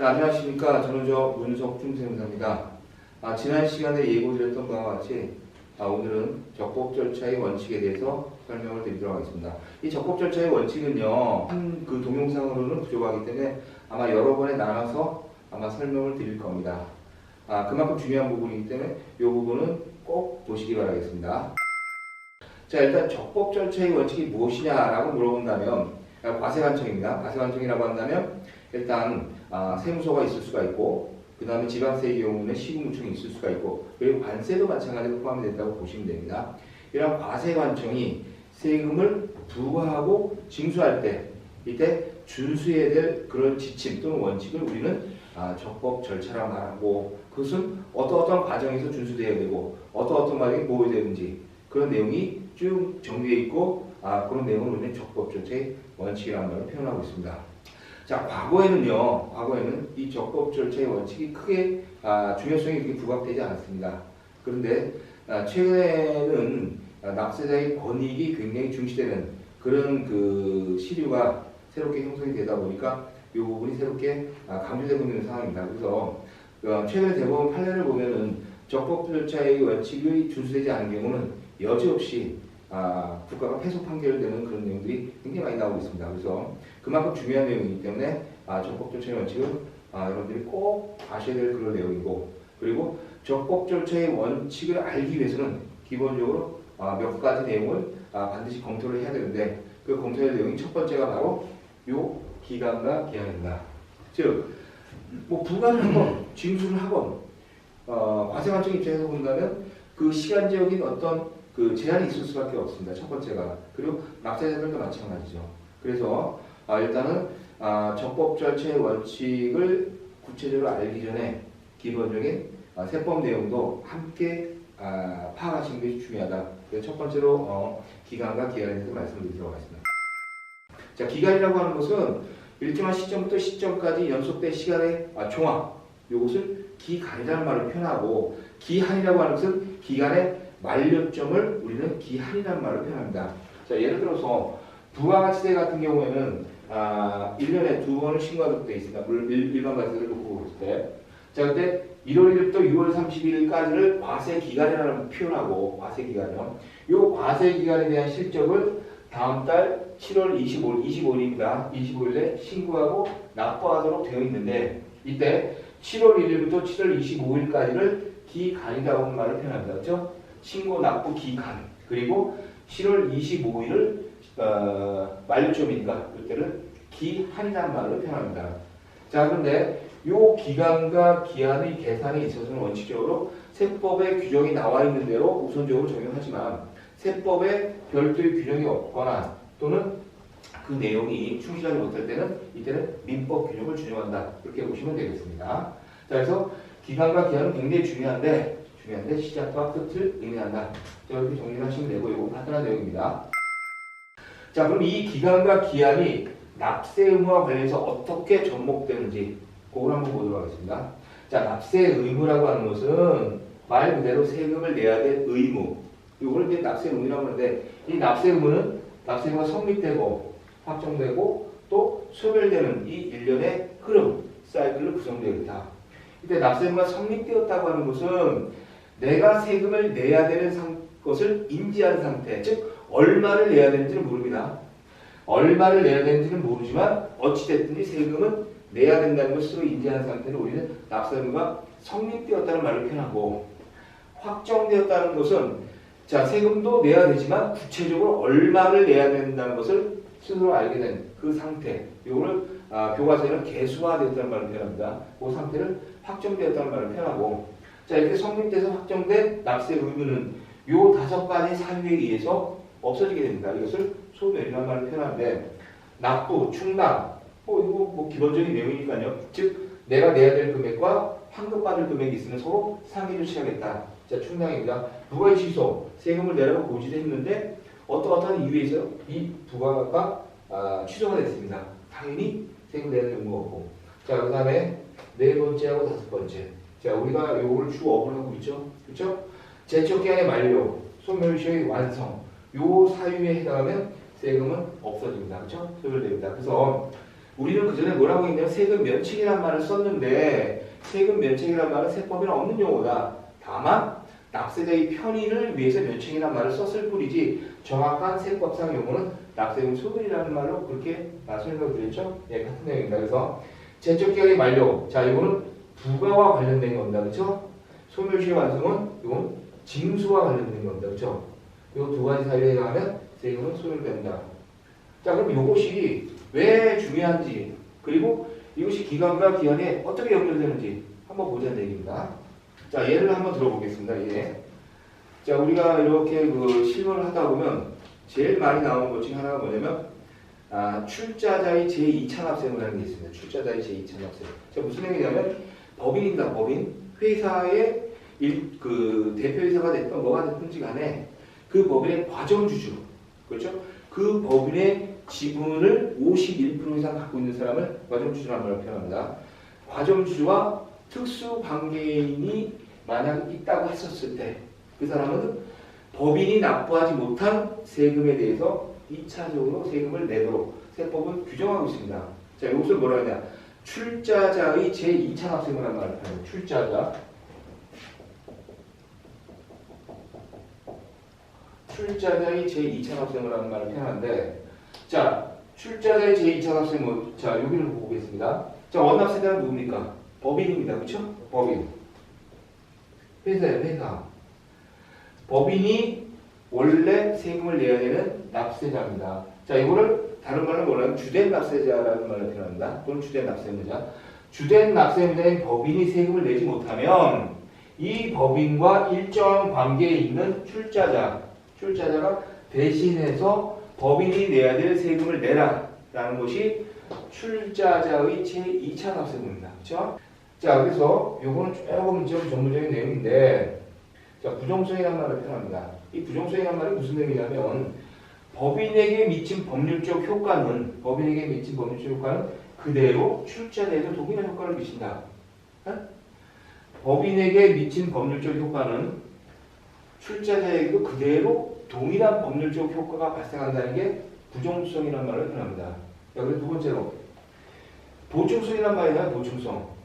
네, 안녕하십니까. 저는 문석중 세무사입니다. 지난 시간에 예고드렸던 바와 같이 오늘은 적법 절차의 원칙에 대해서 설명을 드리도록 하겠습니다. 이 적법 절차의 원칙은요, 한 그 동영상으로는 부족하기 때문에 아마 여러 번에 나눠서 아마 설명을 드릴 겁니다. 그만큼 중요한 부분이기 때문에 이 부분은 꼭 보시기 바라겠습니다. 자, 일단 적법 절차의 원칙이 무엇이냐라고 물어본다면 과세관청입니다. 과세관청이라고 한다면 일단 세무서가 있을 수가 있고, 그 다음에 지방세의 경우는 시군구청이 있을 수가 있고, 그리고 관세도 마찬가지로 포함이 된다고 보시면 됩니다. 이런 과세관청이 세금을 부과하고 징수할 때, 이때 준수해야 될 그런 지침 또는 원칙을 우리는 적법 절차라고 말하고, 그것은 어떤 과정에서 준수되어야 되고 어떤 과정이 보호되는지 그런 내용이 쭉 정리되어 있고, 그런 내용을 우리는 적법 절차의 원칙이라는 말로 표현하고 있습니다. 자, 과거에는 이 적법 절차의 원칙이 크게 중요성이 이렇게 부각되지 않았습니다. 그런데 최근에는 납세자의 권익이 굉장히 중시되는 그런 그 시류가 새롭게 형성이 되다 보니까 이 부분이 새롭게 강조되고 있는 상황입니다. 그래서 최근에 대법원 판례를 보면은 적법 절차의 원칙이 준수되지 않은 경우는 여지없이 국가가 패소 판결되는 그런 내용들이 굉장히 많이 나오고 있습니다. 그래서 그만큼 중요한 내용이기 때문에 적법 절차의 원칙은 여러분들이 꼭 아셔야 될 그런 내용이고, 그리고 적법 절차의 원칙을 알기 위해서는 기본적으로 몇 가지 내용을 반드시 검토를 해야 되는데, 그 검토할 내용이 첫 번째가 바로 요 기간과 기한입니다. 즉, 뭐 부과를 하건 징수를 하건 과세관청 입장에서 본다면 그 시간적인 어떤 그 제한이 있을 수밖에 없습니다. 첫 번째가. 그리고 납세자들도 마찬가지죠. 그래서 일단은 적법 절차의 원칙을 구체적으로 알기 전에 기본적인 세법 내용도 함께 파악하시는 것이 중요하다. 그래서 첫 번째로 기간과 기한에 대해서 말씀드리도록 하겠습니다. 자, 기간이라고 하는 것은 일정한 시점부터 시점까지 연속된 시간의 종합, 이것을 기간이라는 말을 표현하고, 기한이라고 하는 것은 기간의 만료점을 우리는 기한이라는 말을 표현합니다. 자, 예를 들어서 부가가치세 같은 경우에는 1년에 2번을 신고하도록 되어 있습니다. 일반 과세를 놓고 볼 때. 자, 그때 1월 1일부터 6월 31일까지를 과세기간이라는 표현하고, 과세기간이요. 이 과세기간에 대한 실적을 다음 달 7월 25일입니다. 25일에 신고하고 납부하도록 되어 있는데, 이때 7월 1일부터 7월 25일까지를 기간이라고 하는 말을 표현합니다. 그렇죠? 신고 납부 기간, 그리고 7월 25일을 만료점이니까 이때를 기한이라는 말로 표현합니다. 자, 그런데 이 기간과 기한의 계산에 있어서는 원칙적으로 세법에 규정이 나와 있는 대로 우선적으로 적용하지만, 세법에 별도의 규정이 없거나 또는 그 내용이 충실하지 못할 때는 이때는 민법 규정을 준용한다. 이렇게 보시면 되겠습니다. 자, 그래서 기간과 기한은 굉장히 중요한데 시작과 끝을 의미한다. 자, 이렇게 정리를 하시면 되고, 이거 간단한 내용입니다. 자, 그럼 이 기간과 기한이 납세 의무와 관련해서 어떻게 접목되는지 그걸 한번 보도록 하겠습니다. 자, 납세 의무라고 하는 것은 말 그대로 세금을 내야 될 의무, 이걸 이제 납세 의무라고 하는데, 이 납세 의무는 납세 의무가 성립되고 확정되고 또 소멸되는 이 일련의 흐름, 사이클로 구성되어 있다. 이때 납세 의무가 성립되었다고 하는 것은 내가 세금을 내야 되는 것을 인지한 상태, 즉 얼마를 내야 되는지는 모릅니다. 얼마를 내야 되는지는 모르지만 어찌됐든지 세금은 내야 된다는 것을 인지한 상태를 우리는 납세 의무가 성립되었다는 말을 표현하고, 확정되었다는 것은 자, 세금도 내야 되지만 구체적으로 얼마를 내야 된다는 것을 스스로 알게 된 그 상태, 이거를 교과서에는 계수화되었다는 말을 표현합니다. 그 상태를 확정되었다는 말을 표현하고, 자, 이렇게 성립돼서 확정된 납세 의무는 이 5가지 사유에 의해서 없어지게 됩니다. 이것을 소멸이라는 말을 표현하는데, 납부, 충당, 이거 기본적인 내용이니까요. 즉, 내가 내야 될 금액과 환급받을 금액이 있으면 서로 상의를 취하겠다. 자, 충당입니다. 부가의 취소, 세금을 내라고 고지했는데 어떠한 이유에서 이 부가가 취소가 됐습니다. 당연히 세금 내야 될 의무가 없고. 자, 그 다음에 네 번째하고 다섯 번째. 자, 우리가 요거를 주 업을 하고 있죠. 그렇죠? 제척기한의 만료, 소멸시효의 완성, 요 사유에 해당하면 세금은 없어집니다. 그렇죠? 소멸됩니다. 그래서 우리는 그전에 뭐라고 했냐면 세금 면책이라는 말을 썼는데 세금 면책이라는 말은 세법에는 없는 용어다. 다만 납세자의 편의를 위해서 면책이라는 말을 썼을 뿐이지 정확한 세법상 용어는 납세금 소멸이라는 말로 그렇게 설명을 드렸죠? 예, 같은 내용입니다. 그래서 제적기간의 만료. 자, 이거는 부가와 관련된 겁니다. 그렇죠? 소멸시효 완성은 이건 징수와 관련된 겁니다. 그렇죠? 이 두 가지 사유에 의하면 세금은 소멸된다. 자, 그럼 이것이 왜 중요한지 그리고 이것이 기간과 기한에 어떻게 연결되는지 한번 보자는 얘기입니다. 자, 예를 한번 들어보겠습니다. 예. 자, 우리가 이렇게 그 실무를 하다 보면 제일 많이 나오는 것 중에 하나가 뭐냐면 출자자의 제2찬합세무라는 게 있습니다. 출자자의 제2찬합세. 자, 무슨 얘기냐면 법인입니다. 법인. 회사의 그 대표이사가 됐든 뭐가 됐든지 간에 그 법인의 과점주주. 그렇죠? 그 법인의 지분을 51% 이상 갖고 있는 사람을 과점주주라는 말로 표현합니다. 과점주주와 특수관계인이 만약 있다고 했었을 때 그 사람은 법인이 납부하지 못한 세금에 대해서 2차적으로 세금을 내도록 세법은 규정하고 있습니다. 자, 이것을 뭐라 하냐? 출자자의 제2찬합세무라는 말을 표현합니다. 출자자의 제2찬합세무라는 말을 표현하는데, 자, 출자자의 제2찬합세무, 자, 여기를 보고 보겠습니다. 자, 원납세자는 누굽니까? 법인입니다. 그렇죠? 법인. 회사예요, 회사. 법인이 원래 세금을 내야 되는 납세자입니다. 자, 이거를 다른 말로 뭐냐면 주된 납세자라는 말을 표현합니다. 또는 주된 납세무자. 주된 납세무자인 법인이 세금을 내지 못하면 이 법인과 일정 관계에 있는 출자자가 대신해서 법인이 내야 될 세금을 내라라는 것이 출자자의 제2차 납세무입니다. 그렇죠? 자, 그래서 요거는 조금 좀 전문적인 내용인데, 자, 부정성이라는 말을 표현합니다. 이 부정성이라는 말이 무슨 의미냐면 법인에게 미친 법률적 효과는 그대로 출자자에도 동일한 효과를 미친다. 법인에게 미친 법률적 효과는 출자자에게도 그대로 동일한 법률적 효과가 발생한다는 게 부정성이라는 말을 표현합니다. 자, 그리고 두 번째로 보충성이라는 말이냐,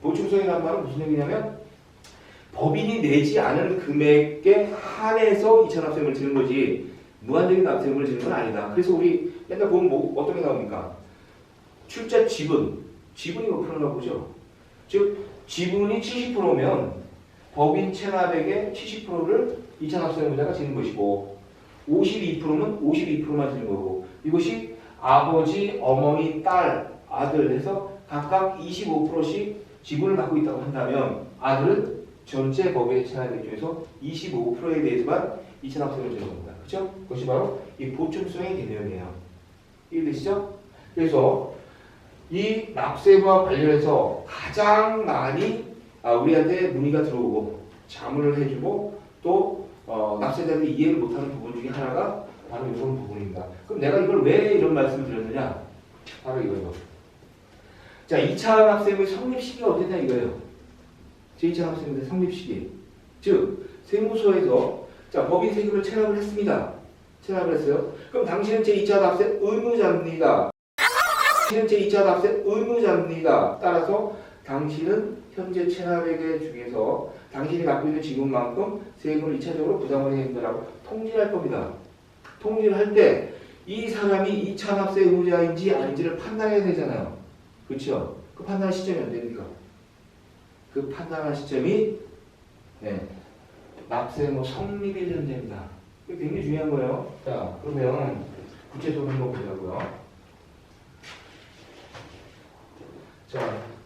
보충성이라는 말은 무슨 얘기냐면 법인이 내지 않은 금액에 한해서 이차납세금을 지는 거지 무한적인 납세금을 지는 건 아니다. 그래서 우리 맨날 보면 뭐 어떤 게 나옵니까? 출자 지분이 몇 프로나 보죠. 즉 지분이 70%면 법인 체납액의 70%를 이차납세금자가 지는 것이고 52%면 52%만 지는 거고 이것이 아버지, 어머니, 딸, 아들 해서 각각 25%씩 지분을 갖고 있다고 한다면 아들은 전체 법인의 체납액 중에서 25%에 대해서만 이차납세금을 지는 겁니다. 그렇죠? 그것이 바로 이 보충성의 개념이에요. 이해되시죠? 그래서 이 납세와 관련해서 가장 많이 우리한테 문의가 들어오고 자문을 해주고 또 납세자들이 이해를 못하는 부분 중에 하나가 바로 이런 부분입니다. 그럼 내가 이걸 왜 이런 말씀을 드렸느냐? 바로 이거예요. 자, 2차 납세금의 성립 시기가 어땠냐 이거예요. 제2차 납세금의 성립 시기. 즉 세무서에서 자, 법인 세금을 체납을 했습니다. 체납을 했어요. 그럼 당신은 제2차 납세 의무자입니다. 따라서 당신은 현재 체납액 중에서 당신이 갖고 있는 지분만큼 세금을 2차적으로 부담을 해야 된다고 통지할 겁니다. 통지를 할 때 이 사람이 2차 납세 의무자인지 아닌지를 판단해야 되잖아요. 그렇죠? 그 판단 시점이 언제입니까? 그 판단한 시점이 납세무 성립일 현재입니다. 이게 굉장히 중요한 거예요. 자, 그러면 구체적으로 한번 보자고요. 자,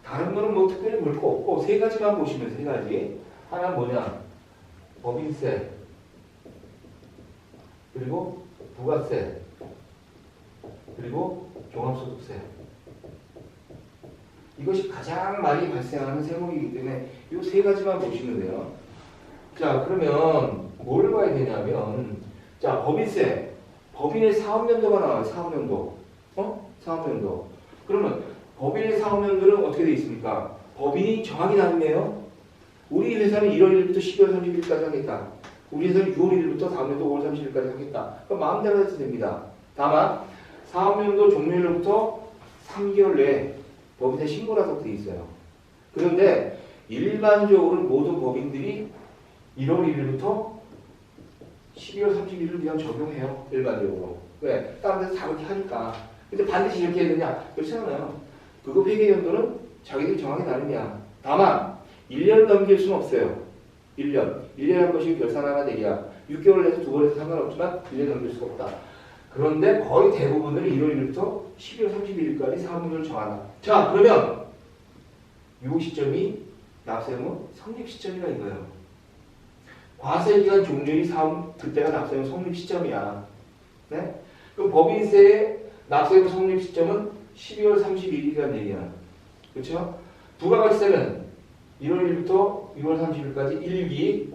다른 거는 뭐 특별히 볼 거 없고 세 가지만 보시면 세 가지. 하나는 뭐냐? 법인세, 그리고 부가세, 그리고 종합소득세. 이것이 가장 많이 발생하는 세목이기 때문에 이 세 가지만 보시면 돼요. 자, 그러면 뭘 봐야 되냐면, 자, 법인세. 법인의 사업연도가 나와요. 사업연도. 사업연도. 그러면 법인의 사업연도는 어떻게 되어 있습니까? 법인이 정확히 다르네요. 우리 회사는 1월 1일부터 12월 30일까지 하겠다. 우리 회사는 6월 1일부터 다음 연도 5월 30일까지 하겠다. 그럼 마음대로 해도 됩니다. 다만 사업연도 종료일로부터 3개월 내에 법인세 신고를 하도록 되어 있어요. 그런데 일반적으로 모든 법인들이 1월 1일부터 12월 31일을 그냥 적용해요. 일반적으로. 왜? 다른 데서 다 그렇게 하니까. 근데 반드시 이렇게 해야 되냐? 그렇지 않아요. 그거 회계 연도는 자기들이 정하기 나름이야. 다만 1년을 넘길 수는 없어요. 1년. 1년에 한 번씩 결산하나 대기야. 6개월 내에서 2번 해서 상관없지만 1년 넘길 수가 없다. 그런데 거의 대부분은 1월 1일부터 12월 31일까지 사업문을 정한다. 자, 그러면 이 시점이 납세의무 성립 시점이라 이거예요. 과세기간 종료일 사업 그때가 납세의무 성립 시점이야. 네? 그럼 법인세의 납세의무 성립 시점은 12월 31일이라는 얘기야. 그렇죠? 부가가치세는 1월 1일부터 6월 30일까지 1기,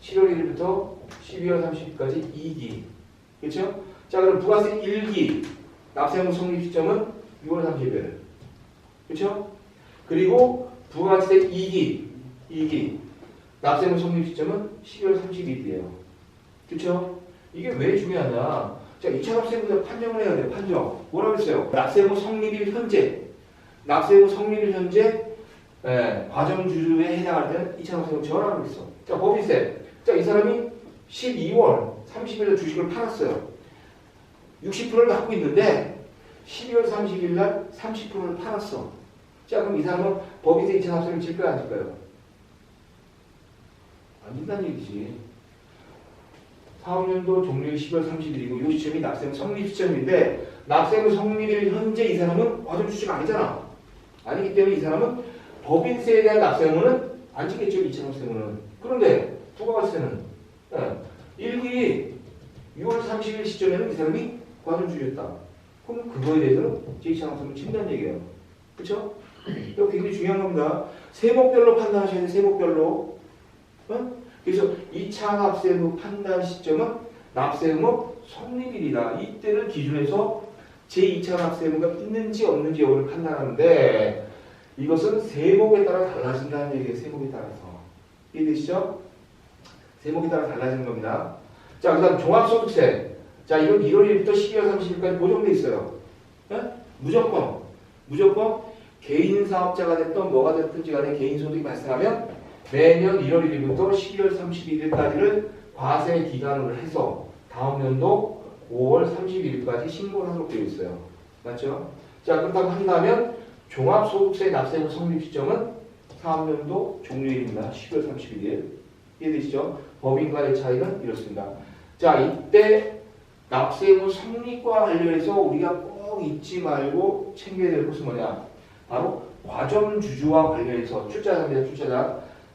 7월 1일부터 12월 30일까지 2기. 그렇죠? 자, 그럼 부가세 1기 납세의무 성립 시점은 6월 30일. 그렇죠? 그리고 부가가치세 2기 납세의무 성립 시점은 12월 30일이에요. 그렇죠? 이게 왜 중요하냐? 자, 2차 납세의무자 판정을 해야 돼요. 판정. 뭐라고 했어요? 납세의무 성립일 현재. 납세의무 성립일 현재 과정주주에 해당할 때는 2차 납세의무 전환을 했어. 자, 법인세. 자, 이 사람이 12월 30일에 주식을 팔았어요. 60%를 갖고 있는데 12월 30일 날 30%를 팔았어. 자, 그럼 이 사람은 법인세 2차 납세를 질까요, 안 질까요? 안 진다는 얘기지. 사업년도 종료일 12월 30일이고 이 시점이 납세의무 성립 시점인데 납세의무 성립일 현재 이 사람은 과정주주가 아니잖아. 아니기 때문에 이 사람은 법인세에 대한 납세의무는 안 지겠죠. 2차 납세의무는. 그런데 부가가치세는 1기 6월 30일 시점에는 이 사람이 과정주주였다. 그럼 그거에 대해서는 제2차 납세의무를 친다는 얘기예요. 그렇죠? 이거 굉장히 중요한 겁니다. 세목별로 판단하셔야 돼요. 세목별로. 그래서 2차 납세의무 판단 시점은 납세의무 성립일이다. 이때를 기준해서 제2차 납세의무가 있는지 없는지 여부를 판단하는데 이것은 세목에 따라 달라진다는 얘기예요. 세목에 따라서. 이해되시죠? 세목에 따라 달라지는 겁니다. 자, 그 다음 종합소득세. 자, 이건 1월 1일부터 12월 30일까지 고정돼 있어요. 무조건 개인 사업자가 됐던 뭐가 됐든지 간에 개인 소득이 발생하면 매년 1월 1일부터 12월 31일까지를 과세 기간으로 해서 다음 년도 5월 31일까지 신고를 하도록 되어 있어요. 맞죠? 자, 그렇다고 한다면 종합소득세 납세의무 성립 시점은 사업년도 종료일입니다. 12월 31일. 이해되시죠? 법인 간의 차이는 이렇습니다. 자, 이때 납세의무 성립과 관련해서 우리가 꼭 잊지 말고 챙겨야 될 것은 뭐냐? 바로 과점주주와 관련해서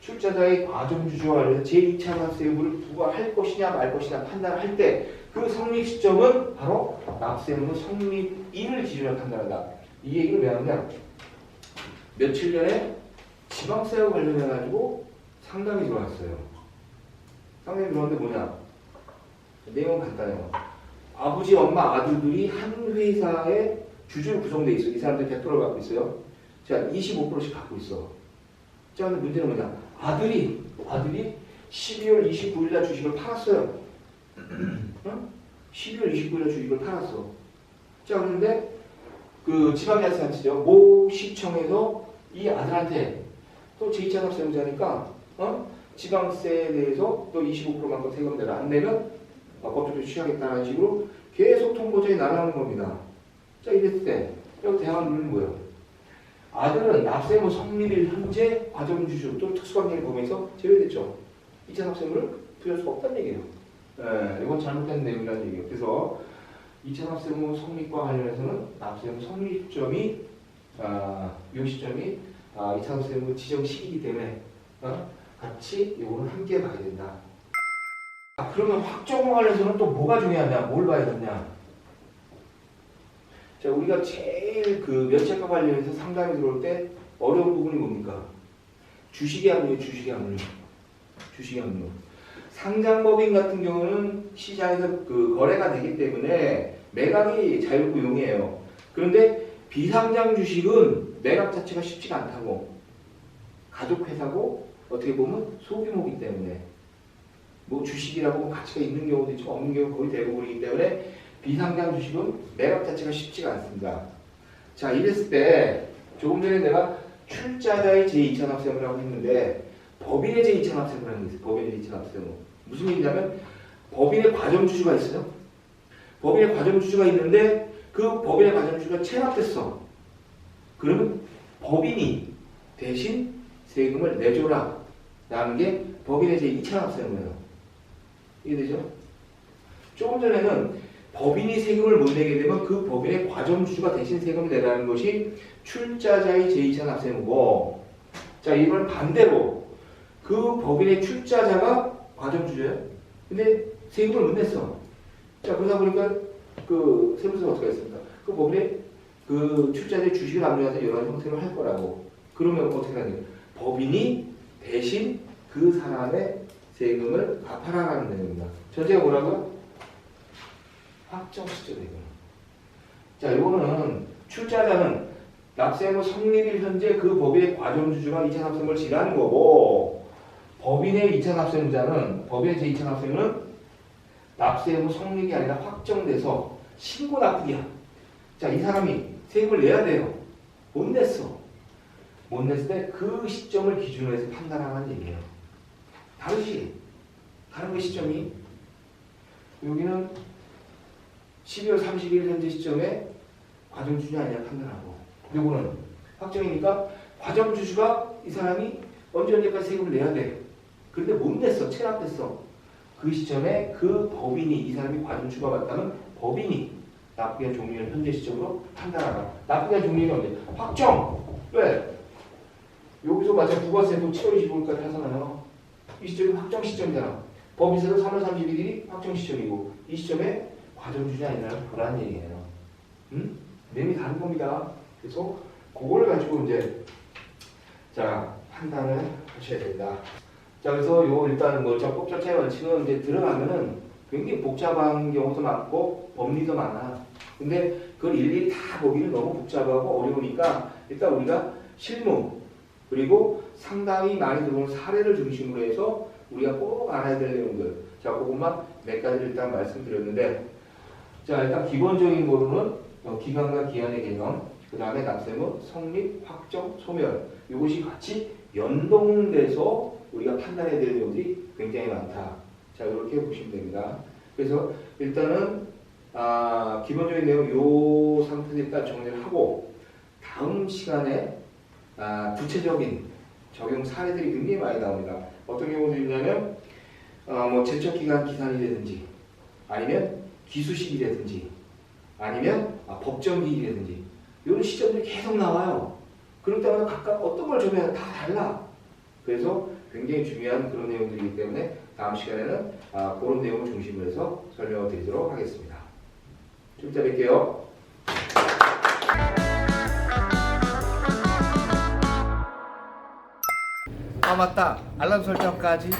출자자의 과점주주와 관련해서 제2차 납세의무를 부과할 것이냐 말 것이냐 판단을 할 때 그 성립 시점은 바로 납세의무 성립일을 기준으로 판단한다. 이 얘기를 왜 하느냐? 며칠 전에 지방세와 관련해가지고 상담이 들어왔어요. 상담이 들어왔는데 뭐냐? 내용은 간단해요. 아버지, 엄마, 아들들이 한 회사에 주주로 구성되어 있어. 이 사람들이 100%를 갖고 있어요. 자, 25%씩 갖고 있어. 자, 근데 문제는 뭐냐? 아들이 12월 29일 날 주식을 팔았어요. 12월 29일 날 주식을 팔았어. 자, 그런데 그 지방자치단체죠. 모 시청에서 이 아들한테 또 제2차 납세의무자니까 지방세에 대해서 또 25%만큼 세금 내라. 안 내면 법적으로 취하겠다는 식으로 계속 통보장이 날아오는 겁니다. 자, 이랬을 때 여기 대항할 룰은 뭐예요? 아들은 납세의무 성립일 현재 과점주주 또는 특수관계를 보면서 제외됐죠. 2차 납세의무를 부여할 수가 없다는 얘기예요. 이건 잘못된 내용이라는 얘기예요. 그래서 2차 납세의무 성립과 관련해서는 납세의무 성립점이 이 시점이 2차 납세의무 지정 시기이기 때문에 같이 이거는 함께 봐야 된다. 그러면 확정과 관련해서는 또 뭐가 중요하냐? 뭘 봐야 되냐? 자, 우리가 제일 그 면책과 관련해서 상담이 들어올 때 어려운 부분이 뭡니까? 주식의 압류. 상장법인 같은 경우는 시장에서 그 거래가 되기 때문에 매각이 자유롭고 용이해요. 그런데 비상장 주식은 매각 자체가 쉽지가 않다고. 가족회사고 어떻게 보면 소규모이기 때문에 뭐 주식이라고 가치가 있는 경우도 있지만 없는 경우 거의 대부분이기 때문에 비상장 주식은 매각 자체가 쉽지가 않습니다. 자, 이랬을 때 조금 전에 내가 출자자의 제2찬합세무라고 했는데 법인의 제2찬합세무라는 게 있어요. 법인의 제2찬합세무. 무슨 얘기냐면 법인의 과점주주가 있어요. 법인의 과점주주가 있는데 그 법인의 과점주주가 체납됐어. 그러면 법인이 대신 세금을 내줘라 라는 게 법인의 제2찬합세무예요. 이해되죠? 조금 전에는 법인이 세금을 못 내게 되면 그 법인의 과점주주가 대신 세금을 내라는 것이 출자자의 제2찬합세무고, 자, 이번 반대로 그 법인의 출자자가 과점주주예요. 근데 세금을 못 냈어. 자, 그러다 보니까 그 세무서가 어떻게 했습니까? 그 법인의 그 출자자의 주식을 남용해서 여러 가지 형태로 할 거라고. 그러면 어떻게 하냐? 법인이 대신 그 사람의 세금을 갚아라라는 내용입니다. 전제가 뭐라고요? 확정 시점이에요. 자, 이거는 출자자는 납세무 성립일 현재 그 법인의 과점주주가 2차 납세무를 지라는 거고, 법인의 2차 납세무자는 법인의 제2차 납세무는 납세무 성립이 아니라 확정돼서 신고 납부기야. 자, 이 사람이 세금을 내야 돼요. 못 냈어. 못 냈을 때 그 시점을 기준으로 해서 판단하는 얘기예요. 다르지? 다른 그 시점이 여기는 12월 30일 현재 시점에 과점주주냐 아니냐 판단하고, 요거는 확정이니까 과점주주가 이 사람이 언제까지 세금을 내야 돼. 그런데 못 냈어. 체납됐어. 그 시점에 그 법인이 이 사람이 과점주주가 맞다면 법인이 납부기한 종료일 현재 시점으로 판단하라. 납부기한 종료일이 언제? 확정! 왜? 여기서 마찬 부가세도 7월 25일까지 하잖아요. 이 시점이 확정 시점이잖아. 법인세도 3월 31일이 확정 시점이고, 이 시점에 과점주주냐 아니냐를 보라는 얘기예요. 응? 내용이 다른 겁니다. 그래서 그걸 가지고 이제 자 판단을 하셔야 된다. 자, 그래서 요 일단 뭐 적법 절차의 원칙은 이제 들어가면은 굉장히 복잡한 경우도 많고 법리도 많아. 근데 그걸 일일이 다 보기는 너무 복잡하고 어려우니까 일단 우리가 실무 그리고 상당히 많이 들어오는 사례를 중심으로 해서 우리가 꼭 알아야 될 내용들. 자, 그것만 몇 가지를 일단 말씀드렸는데, 자, 일단 기본적인 거로는 기간과 기한의 개념, 그 다음에 납세무 성립, 확정, 소멸, 이것이 같이 연동돼서 우리가 판단해야 될 내용들이 굉장히 많다. 자, 이렇게 보시면 됩니다. 그래서 일단은 기본적인 내용 이 상태에서 일단 정리를 하고, 다음 시간에 구체적인 적용 사례들이 굉장히 많이 나옵니다. 어떤 경우도 있냐면 뭐 제척기간 기산이라든지 아니면 기수식이라든지 아니면 법정기일이라든지 이런 시점들이 계속 나와요. 그럴 때마다 각각 어떤 걸 정해야 다 달라. 그래서 굉장히 중요한 그런 내용들이기 때문에 다음 시간에는 그런 내용을 중심으로 해서 설명을 드리도록 하겠습니다. 좀 이따 뵐게요. 맞다. 알람 설정까지.